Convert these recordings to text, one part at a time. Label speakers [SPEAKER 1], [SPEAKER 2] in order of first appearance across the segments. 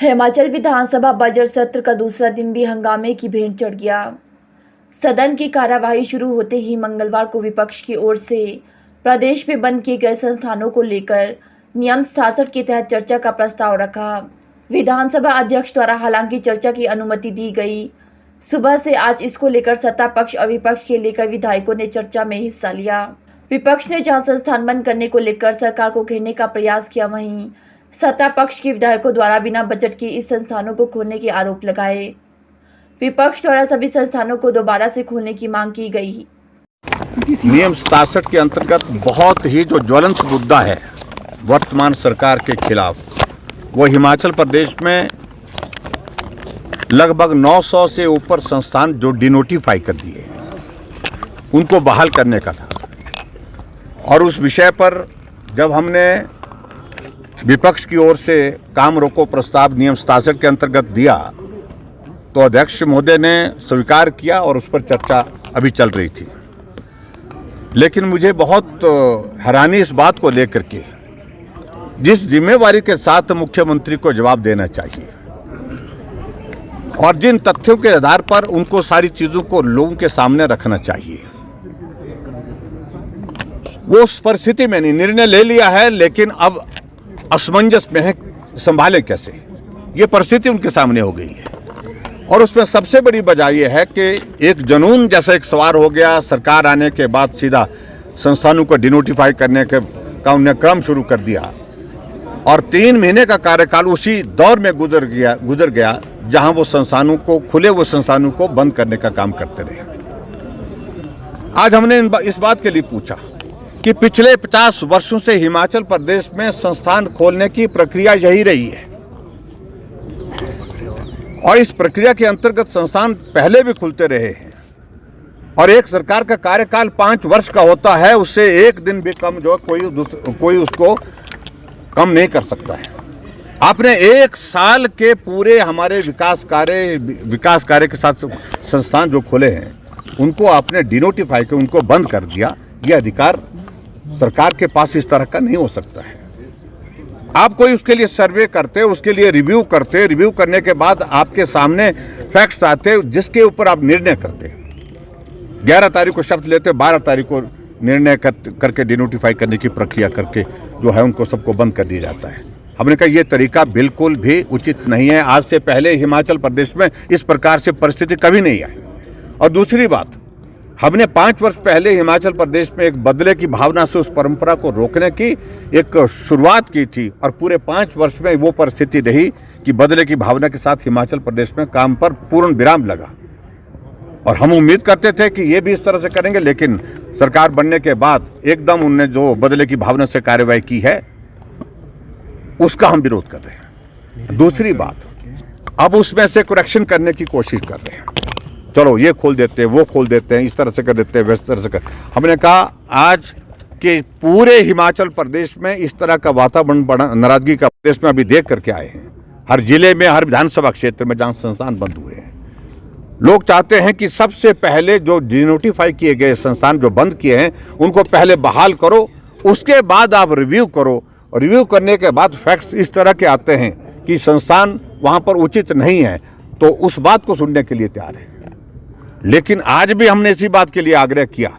[SPEAKER 1] हिमाचल विधानसभा budget सत्र का दूसरा दिन भी हंगामे की भेंट चढ़ गया। सदन की कार्यवाही शुरू होते ही मंगलवार को विपक्ष की ओर से प्रदेश में बंद किए गए संस्थानों को लेकर नियम 67 के तहत चर्चा का प्रस्ताव रखा। विधानसभा अध्यक्ष द्वारा हालांकि चर्चा की अनुमति दी गई। सुबह से आज इसको लेकर सत्ता पक्ष और विपक्ष के लेकर विधायकों ने चर्चा में हिस्सा लिया। विपक्ष ने जहां संस्थान बंद करने को लेकर सरकार को घेरने का प्रयास किया, वहीं सत्ता पक्ष के विधायकों द्वारा बिना बजट के इस संस्थानों को खोलने के आरोप लगाए। विपक्ष द्वारा सभी संस्थानों को दोबारा से खोलने की मांग की गई।
[SPEAKER 2] नियम 67 के अंतर्गत बहुत ही जो ज्वलंत मुद्दा है वर्तमान सरकार के खिलाफ, वो हिमाचल प्रदेश में लगभग 900 से ऊपर संस्थान जो डिनोटिफाई कर दिए उनको बहाल करने का था। और उस विषय पर जब हमने विपक्ष की ओर से काम रोको प्रस्ताव नियम 67 के अंतर्गत दिया तो अध्यक्ष महोदय ने स्वीकार किया और उस पर चर्चा अभी चल रही थी। लेकिन मुझे बहुत हैरानी इस बात को लेकर के, जिस जिम्मेवारी के साथ मुख्यमंत्री को जवाब देना चाहिए और जिन तथ्यों के आधार पर उनको सारी चीज़ों को लोगों के सामने रखना चाहिए, वो उस परिस्थिति में नहीं निर्णय ले लिया है। लेकिन अब असमंजस में है, संभाले कैसे, ये परिस्थिति उनके सामने हो गई है। और उसमें सबसे बड़ी वजह यह है कि एक जुनून जैसा एक सवार हो गया। सरकार आने के बाद सीधा संस्थानों को डिनोटिफाई करने का उन्हें क्रम शुरू कर दिया और 3 महीने का कार्यकाल उसी दौर में गुजर गया जहां वो संस्थानों को, खुले हुए संस्थानों को बंद करने का काम करते रहे। आज हमने इस बात के लिए पूछा कि पिछले 50 वर्षों से हिमाचल प्रदेश में संस्थान खोलने की प्रक्रिया यही रही है और इस प्रक्रिया के अंतर्गत संस्थान पहले भी खुलते रहे हैं। और एक सरकार का कार्यकाल 5 वर्ष का होता है, उससे एक दिन भी कम जो कोई उसको कम नहीं कर सकता है। आपने 1 साल के पूरे हमारे विकास कार्य के साथ संस्थान जो खुले हैं उनको आपने डिनोटिफाई कर उनको बंद कर दिया। यह अधिकार सरकार के पास इस तरह का नहीं हो सकता है। आप कोई उसके लिए सर्वे करते, उसके लिए रिव्यू करते, रिव्यू करने के बाद आपके सामने फैक्ट्स आते जिसके ऊपर आप निर्णय करते। 11 तारीख को शब्द लेते, 12 तारीख को निर्णय करके डिनोटिफाई करने की प्रक्रिया करके जो है उनको सबको बंद कर दिया जाता है। हमने कहा ये तरीका बिल्कुल भी उचित नहीं है। आज से पहले हिमाचल प्रदेश में इस प्रकार से परिस्थिति कभी नहीं आई। और दूसरी बात, हमने 5 वर्ष पहले हिमाचल प्रदेश में एक बदले की भावना से उस परंपरा को रोकने की एक शुरुआत की थी और पूरे 5 वर्ष में वो परिस्थिति रही कि बदले की भावना के साथ हिमाचल प्रदेश में काम पर पूर्ण विराम लगा। और हम उम्मीद करते थे कि ये भी इस तरह से करेंगे, लेकिन सरकार बनने के बाद एकदम उनने जो बदले की भावना से कार्यवाही की है उसका हम विरोध कर रहे हैं। दूसरी बात, अब उसमें से करेक्शन करने की कोशिश कर रहे हैं। चलो ये खोल देते हैं, वो खोल देते हैं, इस तरह से कर देते हैं, वैस तरह से कर। हमने कहा आज के पूरे हिमाचल प्रदेश में इस तरह का वातावरण बड़ा नाराजगी का प्रदेश में अभी देख करके आए हैं। हर जिले में, हर विधानसभा क्षेत्र में जहाँ संस्थान बंद हुए हैं, लोग चाहते हैं कि सबसे पहले जो डिनोटिफाई किए गए संस्थान जो बंद किए हैं उनको पहले बहाल करो, उसके बाद आप रिव्यू करो। रिव्यू करने के बाद फैक्ट्स इस तरह के आते हैं कि संस्थान वहाँ पर उचित नहीं है, तो उस बात को सुनने के लिए तैयार है। लेकिन आज भी हमने इसी बात के लिए आग्रह किया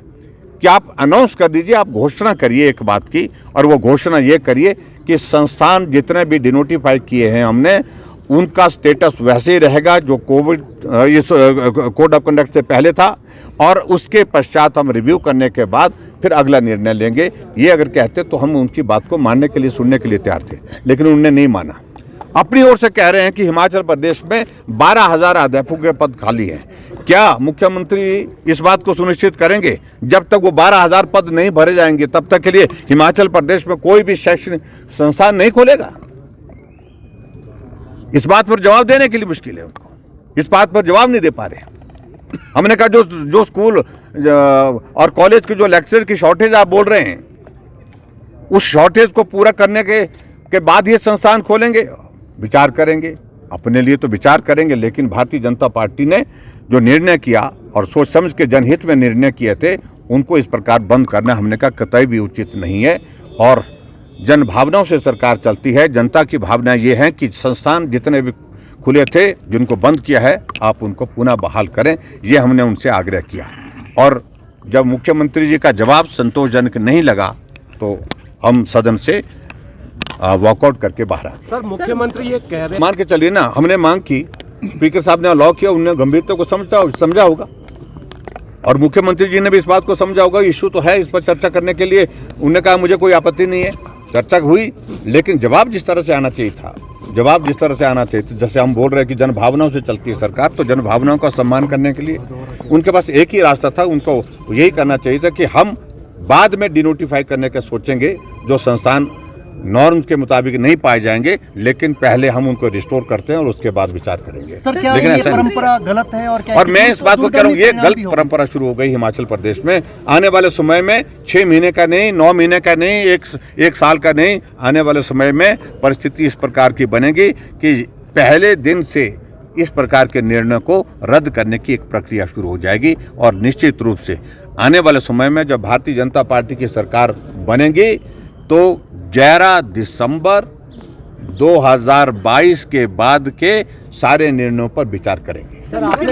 [SPEAKER 2] कि आप अनाउंस कर दीजिए, आप घोषणा करिए एक बात की, और वो घोषणा ये करिए कि संस्थान जितने भी डिनोटिफाई किए हैं हमने, उनका स्टेटस वैसे ही रहेगा जो इस कोड ऑफ कंडक्ट से पहले था, और उसके पश्चात हम रिव्यू करने के बाद फिर अगला निर्णय लेंगे। ये अगर कहते तो हम उनकी बात को मानने के लिए, सुनने के लिए तैयार थे, लेकिन उन्होंने नहीं माना। अपनी ओर से कह रहे हैं कि हिमाचल प्रदेश में 12,000 अध्यापकों के पद खाली हैं। क्या मुख्यमंत्री इस बात को सुनिश्चित करेंगे? जब तक वो 12,000 पद नहीं भरे जाएंगे तब तक के लिए हिमाचल प्रदेश में कोई भी शैक्षणिक संस्थान नहीं खोलेगा। इस बात पर जवाब देने के लिए मुश्किल है उनको, इस बात पर जवाब नहीं दे पा रहे। हमने कहा जो स्कूल और कॉलेज के जो लेक्चर की शॉर्टेज आप बोल रहे हैं, उस शॉर्टेज को पूरा करने के बाद ये संस्थान खोलेंगे। विचार करेंगे, अपने लिए तो विचार करेंगे, लेकिन भारतीय जनता पार्टी ने जो निर्णय किया और सोच समझ के जनहित में निर्णय किए थे, उनको इस प्रकार बंद करना हमने कहा कतई भी उचित नहीं है। और जन भावनाओं से सरकार चलती है। जनता की भावना ये है कि संस्थान जितने भी खुले थे, जिनको बंद किया है, आप उनको पुनः बहाल करें, ये हमने उनसे आग्रह किया। और जब मुख्यमंत्री जी का जवाब संतोषजनक नहीं लगा तो हम सदन से वॉकआउट करके बाहर आ गए।
[SPEAKER 3] सर, मुख्यमंत्री ये कह रहे
[SPEAKER 2] मान के चलिए ना, हमने मांग की, स्पीकर साहब ने अलाउ किया, उन्होंने गंभीरता को समझा होगा और मुख्यमंत्री जी ने भी इस बात को समझा होगा। इशू तो है, इस पर चर्चा करने के लिए उन्होंने कहा मुझे कोई आपत्ति नहीं है, चर्चा हुई, लेकिन जवाब जिस तरह से आना चाहिए था, जैसे हम बोल रहे हैं कि जन भावनाओं से चलती है सरकार, तो जन भावनाओं का सम्मान करने के लिए उनके पास एक ही रास्ता था, उनको यही करना चाहिए था कि हम बाद में डिनोटिफाई करने का सोचेंगे जो संस्थान नॉर्म्स के मुताबिक नहीं पाए जाएंगे, लेकिन पहले हम उनको रिस्टोर करते हैं और उसके बाद विचार करेंगे।
[SPEAKER 4] सर, क्या
[SPEAKER 2] लेकिन
[SPEAKER 4] ये परंपरा गलत है? और
[SPEAKER 2] मैं इस बात को कह रहा हूँ, ये गलत परंपरा शुरू हो गई हिमाचल प्रदेश में। आने वाले समय में 6 महीने का नहीं, 9 महीने का नहीं, एक साल का नहीं, आने वाले समय में परिस्थिति इस प्रकार की बनेगी कि पहले दिन से इस प्रकार के निर्णय को रद्द करने की एक प्रक्रिया शुरू हो जाएगी। और निश्चित रूप से आने वाले समय में जब भारतीय जनता पार्टी की सरकार बनेगी तो 11 दिसंबर 2022 के बाद के सारे निर्णयों पर विचार करेंगे।
[SPEAKER 3] सर, आपने